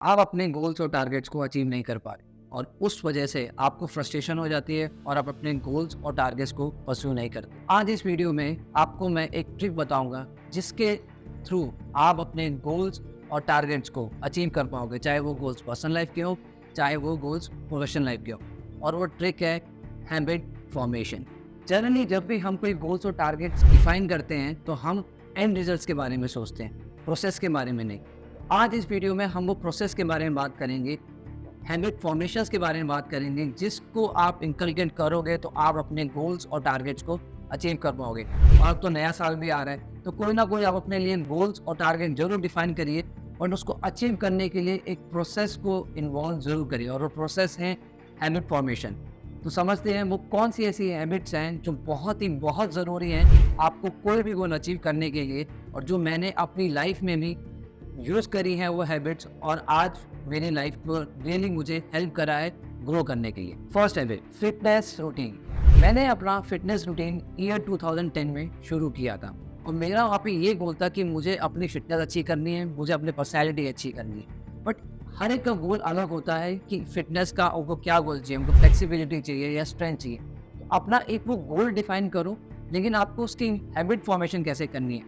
आप अपने गोल्स और टारगेट्स को अचीव नहीं कर पा रहे और उस वजह से आपको फ्रस्ट्रेशन हो जाती है और आप अपने गोल्स और टारगेट्स को परस्यू नहीं करते। आज इस वीडियो में आपको मैं एक ट्रिक बताऊंगा जिसके थ्रू आप अपने गोल्स और टारगेट्स को अचीव कर पाओगे, चाहे वो गोल्स पर्सनल लाइफ के हो, चाहे वो गोल्स प्रोफेशनल लाइफ के हो। और वो ट्रिक है हैबिट फॉर्मेशन। जनरली जब भी हम कोई गोल्स और टारगेट्स डिफाइन करते हैं तो हम एंड रिजल्ट्स के बारे में सोचते हैं, प्रोसेस के बारे में नहीं। आज इस वीडियो में हम वो प्रोसेस के बारे में बात करेंगे, हैबिट फॉर्मेशंस के बारे में बात करेंगे, जिसको आप इंकलकेट करोगे तो आप अपने गोल्स और टारगेट्स को अचीव कर पाओगे। और अब तो नया साल भी आ रहा है, तो कोई ना कोई आप अपने लिए गोल्स और टारगेट जरूर डिफाइन करिए और उसको अचीव करने के लिए एक प्रोसेस को इन्वॉल्व जरूर करिए, और वो प्रोसेस है हैबिट फॉर्मेशन। तो समझते हैं वो कौन सी ऐसी हैबिट्स हैं जो बहुत ज़रूरी हैं आपको कोई भी गोल अचीव करने के लिए, और जो मैंने अपनी लाइफ में भी यूज़ करी हैं वो हैबिट्स, और आज मेरी लाइफ को रियली मुझे हेल्प करा है ग्रो करने के लिए। First habit, fitness routine. मैंने अपना फिटनेस रूटीन ईयर 2010 में शुरू किया था और मेरा वहाँ पे ये गोल था कि मुझे अपनी फिटनेस अच्छी करनी है, मुझे अपनी पर्सनैलिटी अच्छी करनी है। बट हर एक का गोल अलग होता है कि फिटनेस का उनको क्या गोल चाहिए, उनको फ्लेक्सिबिलिटी चाहिए या स्ट्रेंथ चाहिए। तो अपना एक वो गोल डिफाइन करो, लेकिन आपको उसकी हैबिट फॉर्मेशन कैसे करनी है।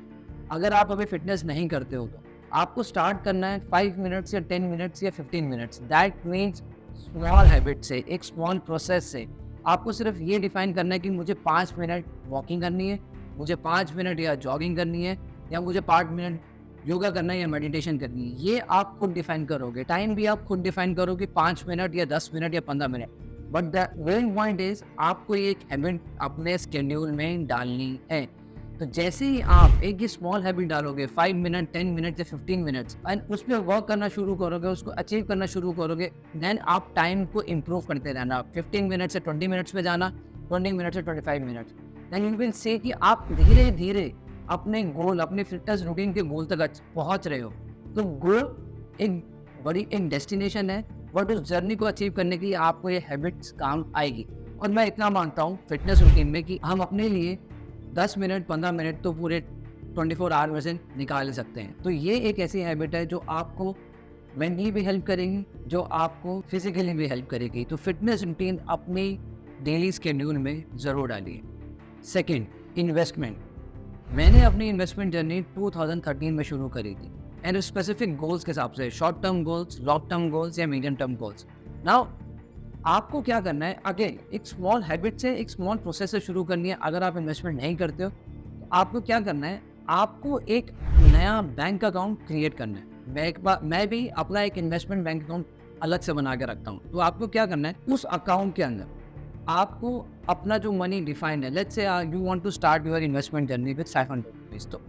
अगर आप अभी फिटनेस नहीं करते हो तो आपको स्टार्ट करना है 5 मिनट्स या 10 मिनट्स या 15 minutes. That means small habit से, एक स्मॉल प्रोसेस से। आपको सिर्फ ये डिफाइन करना है कि मुझे 5 मिनट वॉकिंग करनी है, मुझे 5 मिनट या जॉगिंग करनी है, या मुझे 5 मिनट योगा करना है या मेडिटेशन करनी है। ये आप खुद डिफाइन करोगे। टाइम भी आप खुद डिफाइन करोगे, 5 मिनट या 10 मिनट या 15 minute. But the main point is आपको ये एक हैबिट अपने स्केड्यूल में डालनी है। तो जैसे ही आप एक ये स्मॉल हैबिट डालोगे, 5 मिनट, 10 मिनट या 15 मिनट्स, एंड उस पर वर्क करना शुरू करोगे, उसको अचीव करना शुरू करोगे, देन आप टाइम को इम्प्रूव करते रहना। 15 मिनट से 20 मिनट्स पे जाना, 20 मिनट से 25 minutes. Then you will see कि आप धीरे धीरे अपने गोल, अपने फिटनेस रूटीन के गोल तक पहुंच रहे हो। तो गोल एक बड़ी एक डेस्टिनेशन है, बट उस जर्नी को अचीव करने के लिए आपको ये हैबिट्स काम आएगी। और मैं इतना मानता हूँ फिटनेस रूटीन में कि हम अपने लिए 10 मिनट, 15 मिनट तो पूरे 24 आवर में से निकाल सकते हैं। तो ये एक ऐसी हैबिट है जो आपको मेंटली भी हेल्प करेगी, जो आपको फिजिकली भी हेल्प करेगी। तो फिटनेस रूटीन अपनी डेली स्केड्यूल में ज़रूर डालिए। Second, investment. मैंने अपनी इन्वेस्टमेंट जर्नी 2013 में शुरू करी थी, एंड स्पेसिफिक गोल्स के हिसाब से, short term goals, long term goals या मीडियम टर्म गोल्स। नाउ आपको क्या करना है, अगेन एक स्मॉल हैबिट से, एक स्मॉल प्रोसेस से शुरू करनी है। अगर आप इन्वेस्टमेंट नहीं करते हो तो आपको क्या करना है, आपको एक नया बैंक अकाउंट क्रिएट करना है। मैं भी अपना एक इन्वेस्टमेंट बैंक अकाउंट अलग से बना के रखता हूँ। तो आपको क्या करना है, उस अकाउंट के अंदर आपको अपना जो मनी डिफाइंड है, let's say you want to start your investment journey with 500 rupees, तो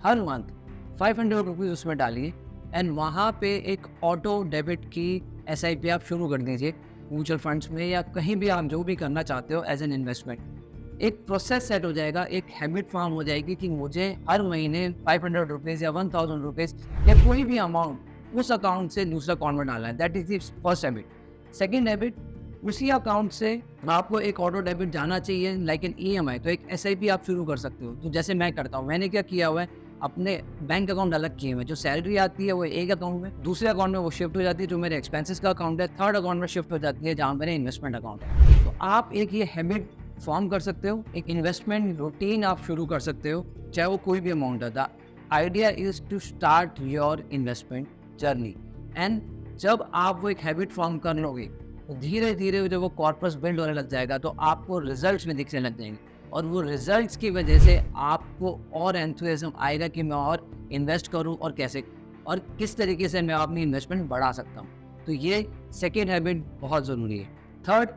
हर मंथ 500 रुपीज़ उसमें डालिए, एंड वहाँ पे एक ऑटो डेबिट की SIP आप शुरू कर दीजिए, म्यूचुअल फंड्स में या कहीं भी आप जो भी करना चाहते हो एज एन इन्वेस्टमेंट। एक प्रोसेस सेट हो जाएगा, एक हैबिट फॉर्म हो जाएगी कि मुझे हर महीने 500 रुपीज़ या 1000 रुपीज़ या कोई भी अमाउंट उस अकाउंट से दूसरा अकाउंट में डालना है। That is the first habit. Second habit, उसी अकाउंट से आपको एक ऑटो डेबिट जाना चाहिए, लाइक एन EMI। तो एक SIP आप शुरू कर सकते हो। तो जैसे मैं करता हूँ, मैंने क्या किया हुआ है, अपने बैंक अकाउंट अलग किए हुए हैं। जो सैलरी आती है वो एक अकाउंट में, दूसरे अकाउंट में वो शिफ्ट हो जाती है जो मेरे एक्सपेंसेस का अकाउंट है, थर्ड अकाउंट में शिफ्ट हो जाती है जहाँ मेरे इन्वेस्टमेंट अकाउंट है। तो आप एक ये हैबिट फॉर्म कर सकते हो, एक इन्वेस्टमेंट रूटीन आप शुरू कर सकते हो, चाहे वो कोई भी अमाउंट है। The idea is to start your investment journey, and जब आप वो एक हैबिट फॉर्म कर लोगे तो धीरे धीरे जब वो कॉर्पस बिल्ड होने लग जाएगा तो आपको रिजल्ट्स में दिखने लग जाएंगे, और वो रिजल्ट्स की वजह से आपको और एंथुसियाज्म आएगा कि मैं और इन्वेस्ट करूं, और कैसे और किस तरीके से मैं अपनी इन्वेस्टमेंट बढ़ा सकता हूं। तो ये सेकेंड हैबिट बहुत ज़रूरी है। Third,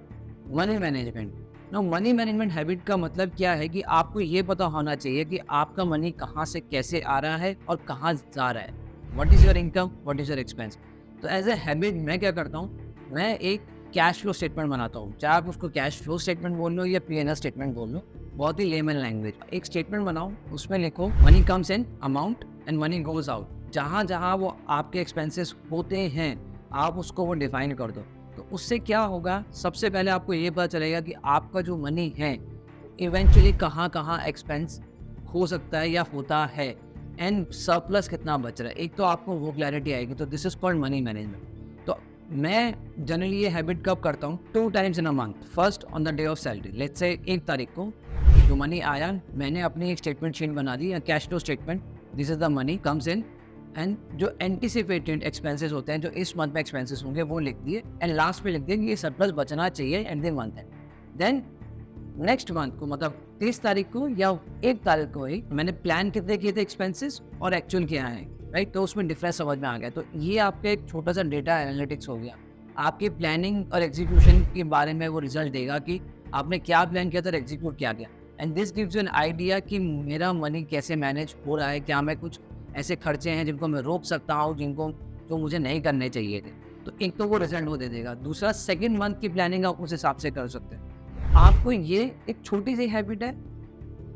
money management. ना मनी मैनेजमेंट हैबिट का मतलब क्या है कि आपको ये पता होना चाहिए कि आपका मनी कहाँ से कैसे आ रहा है और कहाँ जा रहा है। What is your income, what is your expense. तो एज ए हैबिट मैं क्या करता हूँ, मैं एक कैश फ्लो स्टेटमेंट बनाता हूँ, चाहे आप उसको कैश फ्लो स्टेटमेंट बोल लो या P&L स्टेटमेंट बोल लो, बहुत ही लेमन लैंग्वेज। एक स्टेटमेंट बनाओ, उसमें लिखो money comes in amount and money goes out. जहाँ जहाँ वो आपके एक्सपेंसेस होते हैं आप उसको वो डिफाइन कर दो। तो उससे क्या होगा, सबसे पहले आपको ये पता चलेगा कि आपका जो मनी है इवेंचुअली कहाँ कहाँ एक्सपेंस हो सकता है या होता है, एंड सरप्लस कितना बच रहा है। एक तो आपको वो क्लैरिटी आएगी। तो this is called money management. मैं जनरली ये हैबिट कब करता हूँ, 2 times in a month. First on the day of salary, let's say 1 तारीख को जो मनी आया, मैंने अपनी एक स्टेटमेंट शीट बना दी, cash flow statement, this is the money comes in, and जो एंटिसिपेटेड एक्सपेंसेस होते हैं, जो इस मंथ में एक्सपेंसेस होंगे, वो लिख दिए, एंड लास्ट में लिख दिए कि ये सरप्लस बचना चाहिए and the month end. Then next month को, मतलब 30 तारीख को या 1 तारीख को ही मैंने प्लान कितने किए थे एक्सपेंसेस और एक्चुअल क्या है, राइट। तो उसमें डिफरेंस समझ में आ गया। तो ये आपका एक छोटा सा डेटा एनालिटिक्स हो गया, आपकी प्लानिंग और एग्जीक्यूशन के बारे में वो रिजल्ट देगा कि आपने क्या प्लान किया था और एग्जीक्यूट क्या किया। And this gives you an idea कि मेरा मनी कैसे मैनेज हो रहा है, क्या मैं कुछ ऐसे खर्चे हैं जिनको मैं रोक सकता हूँ, जिनको जो मुझे नहीं करने चाहिए थे। तो एक तो वो रिजल्ट वो दे देगा। दूसरा, सेकेंड मंथ की प्लानिंग आप उस हिसाब से कर सकते हैं। आपको ये एक छोटी सी हैबिट है,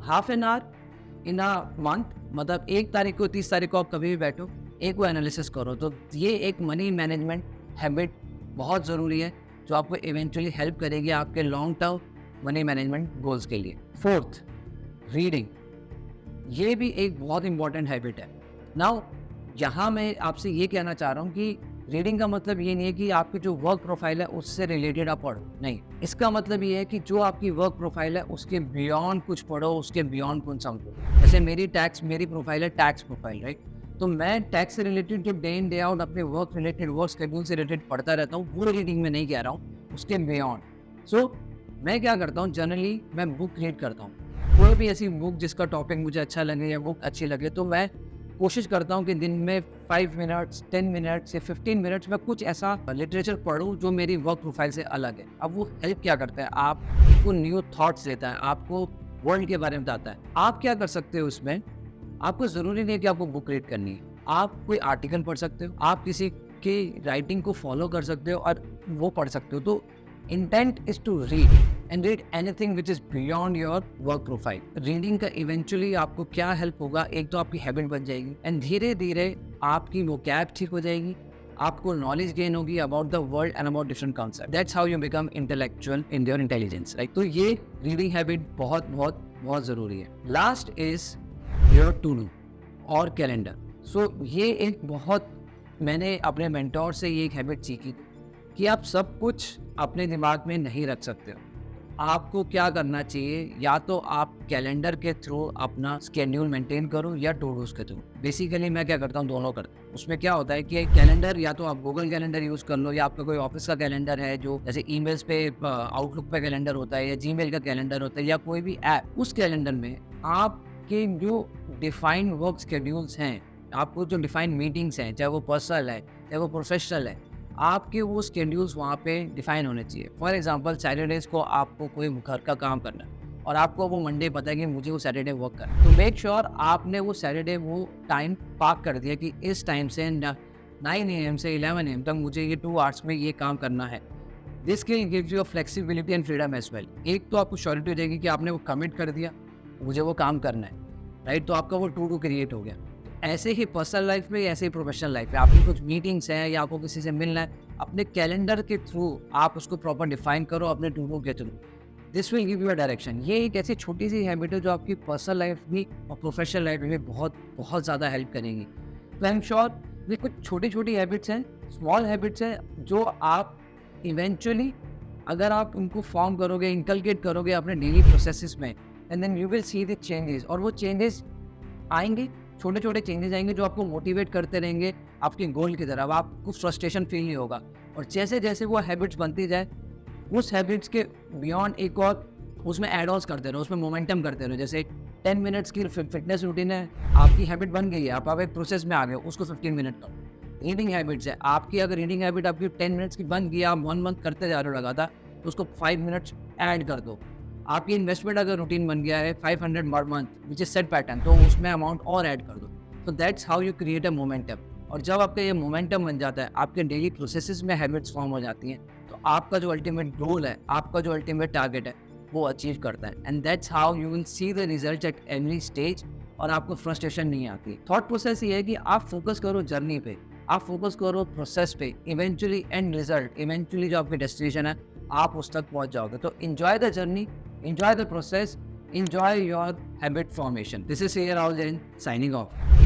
half an hour in a month, मतलब 1 तारीख को 30 तारीख को आप कभी भी बैठो, एक वो एनालिसिस करो। तो ये एक मनी मैनेजमेंट हैबिट बहुत ज़रूरी है, जो आपको इवेंचुअली हेल्प करेगी आपके long term money management goals के लिए। फोर्थ, रीडिंग, ये भी एक बहुत इंपॉर्टेंट हैबिट है। नाउ यहाँ मैं आपसे ये कहना चाह रहा हूँ कि रीडिंग का मतलब ये नहीं है कि आपकी जो वर्क प्रोफाइल है उससे रिलेटेड आप पढ़ो, नहीं। इसका मतलब ये है कि जो आपकी वर्क प्रोफाइल है उसके बियॉन्ड कुछ पढ़ो, उसके बियॉन्ड कुछ समझो। जैसे मेरी प्रोफाइल है टैक्स प्रोफाइल, राइट। तो मैं टैक्स से रिलेटेड जो डे इन डे आउट अपने वर्क रिलेटेड, वर्क शेड्यूल से रिलेटेड पढ़ता रहता हूँ, वो रीडिंग में नहीं कह रहा हूँ, उसके बियॉन्ड। सो मैं क्या करता हूँ, जनरली मैं बुक रीड करता हूँ, कोई भी ऐसी बुक जिसका टॉपिक मुझे अच्छा लगे या बुक अच्छी लगे, तो मैं कोशिश करता हूँ कि दिन में 5 मिनट्स, 10 मिनट्स या 15 मिनट्स में कुछ ऐसा लिटरेचर पढूं जो मेरी वर्क प्रोफाइल से अलग है। अब वो हेल्प क्या करता है, आपको न्यू थॉट्स देता है, आपको वर्ल्ड के बारे में बताता है। आप क्या कर सकते हो उसमें, आपको ज़रूरी नहीं है कि आपको बुक रीड करनी है, आप कोई आर्टिकल पढ़ सकते हो, आप किसी की राइटिंग को फॉलो कर सकते हो और वो पढ़ सकते हो। तो intent is to read and read anything which is beyond your work profile. Reading का इवेंचुअली आपको क्या हेल्प होगा, एक तो आपकी हैबिट बन जाएगी एंड धीरे धीरे आपकी वोकैब ठीक हो जाएगी, आपको नॉलेज गेन होगी about the world and about different concept. That's how you become intellectual in your intelligence, right. तो ये रीडिंग हैबिट बहुत बहुत बहुत ज़रूरी है। Last is your to do और कैलेंडर। सो ये एक बहुत, मैंने अपने मेंटोर से ये एक हैबिट सीखी कि आप सब कुछ अपने दिमाग में नहीं रख सकते हो। आपको क्या करना चाहिए, या तो आप कैलेंडर के थ्रू अपना स्केड्यूल मेंटेन करो या टू डूज के थ्रू। बेसिकली मैं क्या करता हूँ, दोनों करता हूँ। उसमें क्या होता है कि कैलेंडर या तो आप गूगल कैलेंडर यूज़ कर लो, या आपका कोई ऑफिस का कैलेंडर है, जो जैसे ईमेल्स पे आउटलुक पे कैलेंडर होता है, या जीमेल का कैलेंडर होता है, या कोई भी ऐप, उस कैलेंडर में आपके जो डिफाइंड वर्क स्केड्यूल्स हैं, आपको जो डिफाइंड मीटिंग्स हैं, चाहे वो पर्सनल है चाहे वो प्रोफेशनल है, आपके वो स्केड्यूल्स वहाँ पे डिफाइन होने चाहिए। फॉर एग्जांपल, सैटरडेज़ को आपको कोई घर का काम करना है और आपको वो मंडे पता है कि मुझे वो सैटरडे वर्क करना है, तो मेक श्योर आपने वो सैटरडे वो टाइम पार्क कर दिया कि इस टाइम से 9 AM से 11 AM तक मुझे ये 2 आवर्स में ये काम करना है। This can gives you flexibility and freedom as well. एक तो आपको श्योरिटी हो जाएगी कि आपने वो कमिट कर दिया, मुझे वो काम करना है, राइट। तो आपका वो टू डू क्रिएट हो गया। ऐसे ही पर्सनल लाइफ में, ऐसे ही प्रोफेशनल लाइफ में, आपकी कुछ मीटिंग्स हैं या आपको किसी से मिलना है, अपने कैलेंडर के थ्रू आप उसको प्रॉपर डिफाइन करो, अपने टू डू के through. This will give you a direction. ये एक ऐसी छोटी सी हैबिट है जो आपकी पर्सनल लाइफ में और प्रोफेशनल लाइफ में बहुत बहुत ज़्यादा हेल्प करेंगी। तो आई एम श्योर ये कुछ छोटी छोटी हैबिट्स हैं, स्मॉल हैबिट्स हैं, जो आप इवेंचुअली अगर आप उनको फॉर्म करोगे, इंकलकेट करोगे अपने डेली प्रोसेसेस में, and then you will see the changes. और वो चेंजेस आएंगे, छोटे छोटे चेंजेस आएंगे जो आपको मोटिवेट करते रहेंगे आपके गोल की तरफ। आपको फ्रस्ट्रेशन फील नहीं होगा। और जैसे जैसे वो हैबिट्स बनती जाए, उस हैबिट्स के बियॉन्ड एक और उसमें एड ऑन्स करते रहो, उसमें मोमेंटम करते रहो। जैसे 10 मिनट्स की फिटनेस रूटीन है, आपकी हैबिट बन गई है, आप एक प्रोसेस में आ गए, उसको 15 मिनट करो। रीडिंग हैबिट्स है आपकी, अगर रीडिंग हैबिट आपकी 10 मिनट्स की बन गई, आप 1 मंथ करते जा रहे हो लगातार, तो उसको 5 मिनट्स ऐड कर दो। आपकी इन्वेस्टमेंट अगर रूटीन बन गया है 500 per month which is set pattern, तो उसमें अमाउंट और ऐड कर दो। तो that's how you create a momentum. और जब आपका ये मोमेंटम बन जाता है, आपके डेली प्रोसेसेस में हैबिट्स फॉर्म हो जाती हैं, तो आपका जो अल्टीमेट गोल है, आपका जो अल्टीमेट टारगेट है, वो अचीव करता है। And that's how you will see the result at every stage, और आपको फ्रस्ट्रेशन नहीं आती। थॉट प्रोसेस ये है कि आप फोकस करो जर्नी पे, आप फोकस करो प्रोसेस पे, इवेंचुअली एंड रिजल्ट, इवेंचुअली जो आपकी डेस्टिनेशन है, आप उस तक पहुंच जाओगे। तो enjoy the journey, enjoy the process, enjoy your habit formation. This is Sir Rahul Jain signing off.